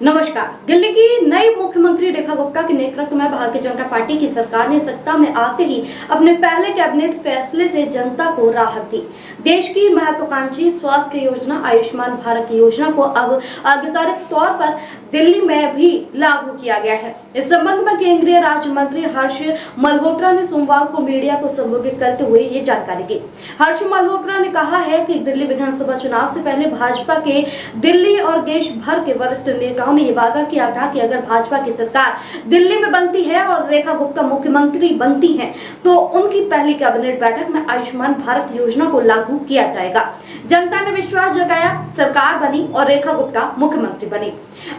नमस्कार। दिल्ली की नई मुख्यमंत्री रेखा गुप्ता के नेतृत्व में भारतीय जनता पार्टी की सरकार ने सत्ता में आते ही अपने पहले कैबिनेट फैसले से जनता को राहत दी। देश की महत्वाकांक्षी स्वास्थ्य योजना आयुष्मान भारत योजना को अब आधिकारिक तौर पर दिल्ली में भी लागू किया गया है। इस संबंध में केंद्रीय राज्य मंत्री हर्ष मल्होत्रा ने सोमवार को मीडिया को संबोधित करते हुए ये जानकारी दी। हर्ष मल्होत्रा ने कहा है कि दिल्ली विधानसभा चुनाव से पहले भाजपा के दिल्ली और देश भर के वरिष्ठ नेताओं ने ये वादा किया था कि अगर भाजपा की सरकार दिल्ली में बनती है और रेखा गुप्ता मुख्यमंत्री बनती हैं, तो उनकी पहली कैबिनेट बैठक में आयुष्मान भारत योजना को लागू किया जाएगा। जनता ने विश्वास जताया, सरकार बनी और रेखा गुप्ता मुख्यमंत्री बनी।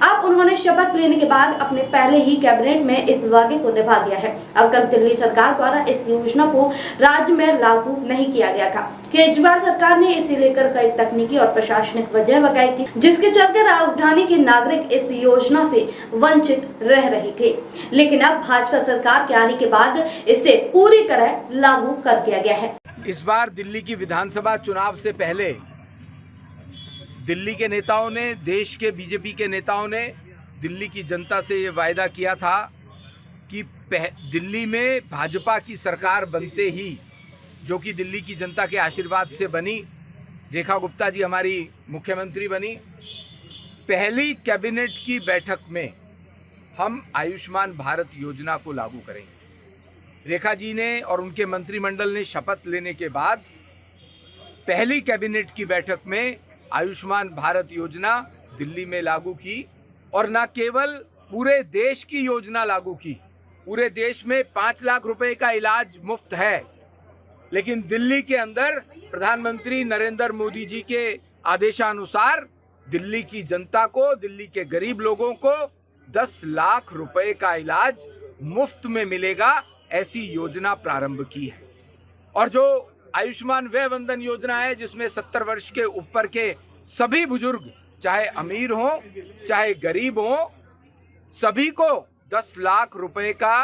अब उन्होंने शपथ लेने के बाद अपने पहले ही कैबिनेट में इस वादे को निभा दिया है। अब तक दिल्ली सरकार द्वारा इस योजना को राज्य में लागू नहीं किया गया था। केजरीवाल सरकार ने इसे लेकर कई तकनीकी और प्रशासनिक वजह बताई थी, जिसके चलते राजधानी के नागरिक इस योजना से वंचित रह रहे थे। लेकिन अब भाजपा सरकार के आने के बाद इसे पूरी तरह लागू कर दिया गया है। इस बार दिल्ली की विधानसभा चुनाव से पहले दिल्ली के नेताओं ने, देश के बीजेपी के नेताओं ने दिल्ली की जनता से ये वायदा किया था कि दिल्ली में भाजपा की सरकार बनते ही, जो कि दिल्ली की जनता के आशीर्वाद से बनी, रेखा गुप्ता जी हमारी मुख्यमंत्री बनी, पहली कैबिनेट की बैठक में हम आयुष्मान भारत योजना को लागू करेंगे। रेखा जी ने और उनके मंत्रिमंडल ने शपथ लेने के बाद पहली कैबिनेट की बैठक में आयुष्मान भारत योजना दिल्ली में लागू की, और न केवल पूरे देश की योजना लागू की। पूरे देश में 5 लाख रुपए का इलाज मुफ्त है, लेकिन दिल्ली के अंदर प्रधानमंत्री नरेंद्र मोदी जी के आदेशानुसार दिल्ली की जनता को, दिल्ली के गरीब लोगों को 10 लाख रुपए का इलाज मुफ्त में मिलेगा, ऐसी योजना प्रारंभ की है। और जो आयुष्मान व्यय वंदन योजना है, जिसमें 70 वर्ष के ऊपर के सभी बुजुर्ग, चाहे अमीर हो चाहे गरीब हो, सभी को 10 लाख रुपए का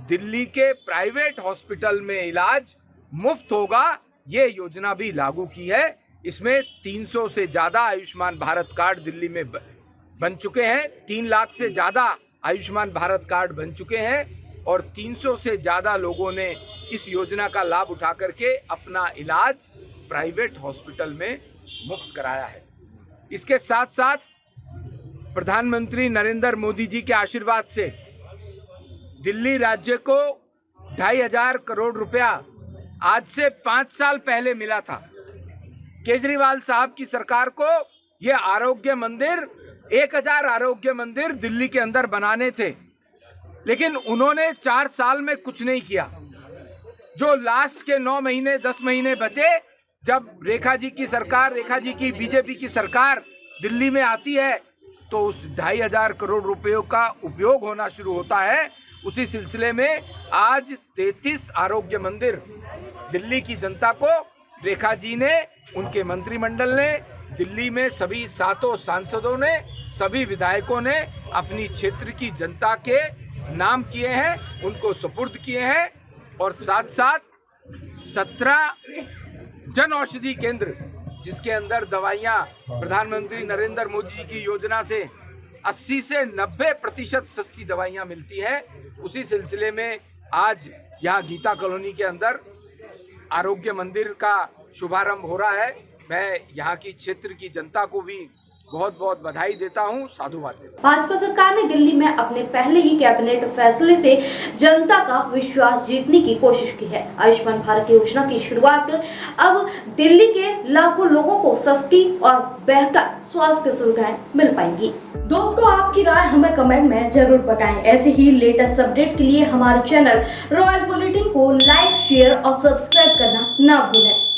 दिल्ली के प्राइवेट हॉस्पिटल में इलाज मुफ्त होगा, ये योजना भी लागू की है। इसमें 300 से ज़्यादा आयुष्मान भारत कार्ड दिल्ली में बन चुके हैं। 3 लाख से ज़्यादा आयुष्मान भारत कार्ड बन चुके हैं और 300 से ज़्यादा लोगों ने इस योजना का लाभ उठा करके अपना इलाज प्राइवेट हॉस्पिटल में मुफ्त कराया है। इसके साथ साथ प्रधानमंत्री नरेंद्र मोदी जी के आशीर्वाद से दिल्ली राज्य को 2,500 करोड़ रुपया आज से 5 साल पहले मिला था। केजरीवाल साहब की सरकार को ये आरोग्य मंदिर, 1000 आरोग्य मंदिर दिल्ली के अंदर बनाने थे, लेकिन उन्होंने 4 साल में कुछ नहीं किया। जो लास्ट के 9 महीने 10 महीने बचे, जब रेखा जी की सरकार, रेखा जी की बीजेपी की सरकार दिल्ली में आती है, तो उस 2,500 करोड़ रुपयों का उपयोग होना शुरू होता है। उसी सिलसिले में आज 33 आरोग्य मंदिर दिल्ली की जनता को रेखा जी ने, उनके मंत्रिमंडल ने, दिल्ली में सभी 7 सांसदों ने, सभी विधायकों ने अपनी क्षेत्र की जनता के नाम किए हैं, उनको सुपुर्द किए हैं। और साथ साथ 17 जन औषधि केंद्र, जिसके अंदर दवाइयाँ प्रधानमंत्री नरेंद्र मोदी जी की योजना से 80 से 90% सस्ती दवाइयाँ मिलती हैं। उसी सिलसिले में आज यहाँ गीता कॉलोनी के अंदर आरोग्य मंदिर का शुभारंभ हो रहा है। मैं यहाँ की क्षेत्र की जनता को भी बहुत बहुत बधाई देता हूँ, साधुवाद देता हूँ। भाजपा सरकार ने दिल्ली में अपने पहले ही कैबिनेट फैसले से जनता का विश्वास जीतने की कोशिश की है। आयुष्मान भारत योजना की शुरुआत अब दिल्ली के लाखों लोगों को सस्ती और बेहतर स्वास्थ्य सुविधाएं मिल पाएंगी। दोस्तों, आपकी राय हमें कमेंट में जरूर बताएं। ऐसे ही लेटेस्ट अपडेट के लिए हमारे चैनल रॉयल बुलेटिन को लाइक, शेयर और सब्सक्राइब करना ना भूलें।